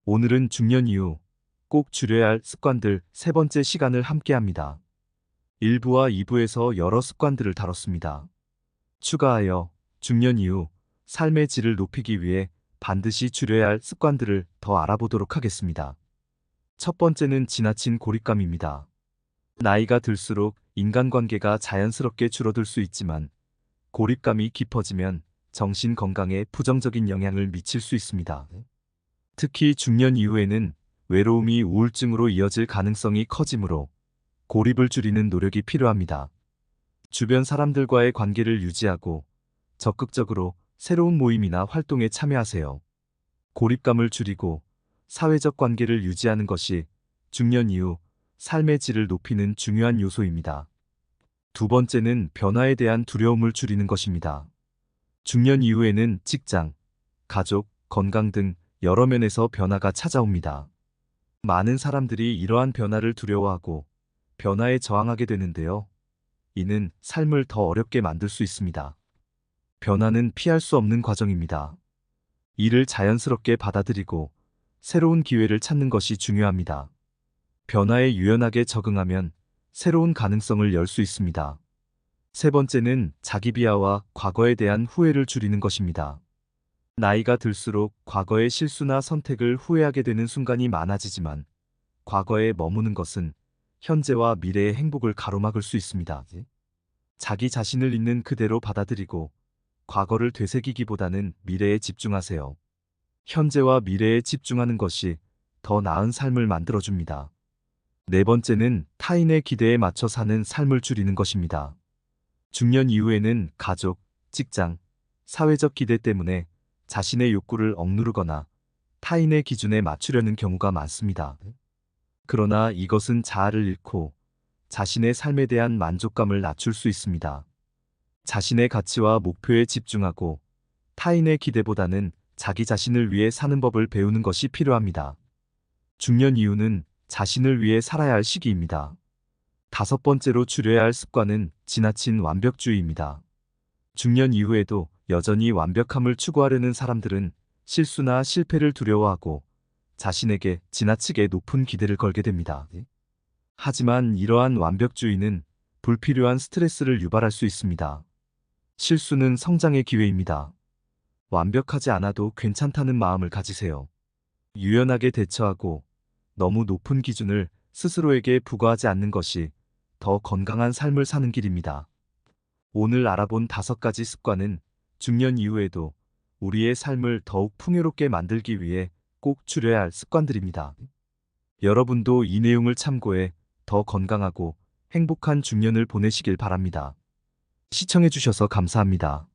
오늘은 중년 이후 꼭 줄여야 할 습관들 세 번째 시간을 함께 합니다. 1부와 2부에서 여러 습관들을 다뤘습니다. 추가하여 중년 이후 삶의 질을 높이기 위해 반드시 줄여야 할 습관들을 더 알아보도록 하겠습니다. 첫 번째는 지나친 고립감입니다. 나이가 들수록 인간관계가 자연스럽게 줄어들 수 있지만 고립감이 깊어지면 정신 건강에 부정적인 영향을 미칠 수 있습니다. 특히 중년 이후에는 외로움이 우울증으로 이어질 가능성이 커지므로 고립을 줄이는 노력이 필요합니다. 주변 사람들과의 관계를 유지하고 적극적으로 새로운 모임이나 활동에 참여하세요. 고립감을 줄이고 사회적 관계를 유지하는 것이 중년 이후 삶의 질을 높이는 중요한 요소입니다. 두 번째는 변화에 대한 두려움을 줄이는 것입니다. 중년 이후에는 직장, 가족, 건강 등 여러 면에서 변화가 찾아옵니다. 많은 사람들이 이러한 변화를 두려워하고 변화에 저항하게 되는데요. 이는 삶을 더 어렵게 만들 수 있습니다. 변화는 피할 수 없는 과정입니다. 이를 자연스럽게 받아들이고 새로운 기회를 찾는 것이 중요합니다. 변화에 유연하게 적응하면 새로운 가능성을 열 수 있습니다. 세 번째는 자기 비하와 과거에 대한 후회를 줄이는 것입니다. 나이가 들수록 과거의 실수나 선택을 후회하게 되는 순간이 많아지지만 과거에 머무는 것은 현재와 미래의 행복을 가로막을 수 있습니다. 자기 자신을 있는 그대로 받아들이고 과거를 되새기기보다는 미래에 집중하세요. 현재와 미래에 집중하는 것이 더 나은 삶을 만들어줍니다. 네 번째는 타인의 기대에 맞춰 사는 삶을 줄이는 것입니다. 중년 이후에는 가족, 직장, 사회적 기대 때문에 자신의 욕구를 억누르거나 타인의 기준에 맞추려는 경우가 많습니다. 그러나 이것은 자아를 잃고 자신의 삶에 대한 만족감을 낮출 수 있습니다. 자신의 가치와 목표에 집중하고 타인의 기대보다는 자기 자신을 위해 사는 법을 배우는 것이 필요합니다. 중년 이후는 자신을 위해 살아야 할 시기입니다. 다섯 번째로 줄여야 할 습관은 지나친 완벽주의입니다. 중년 이후에도 여전히 완벽함을 추구하려는 사람들은 실수나 실패를 두려워하고 자신에게 지나치게 높은 기대를 걸게 됩니다. 하지만 이러한 완벽주의는 불필요한 스트레스를 유발할 수 있습니다. 실수는 성장의 기회입니다. 완벽하지 않아도 괜찮다는 마음을 가지세요. 유연하게 대처하고 너무 높은 기준을 스스로에게 부과하지 않는 것이 더 건강한 삶을 사는 길입니다. 오늘 알아본 5가지 습관은 중년 이후에도 우리의 삶을 더욱 풍요롭게 만들기 위해 꼭 줄여야 할 습관들입니다. 여러분도 이 내용을 참고해 더 건강하고 행복한 중년을 보내시길 바랍니다. 시청해주셔서 감사합니다.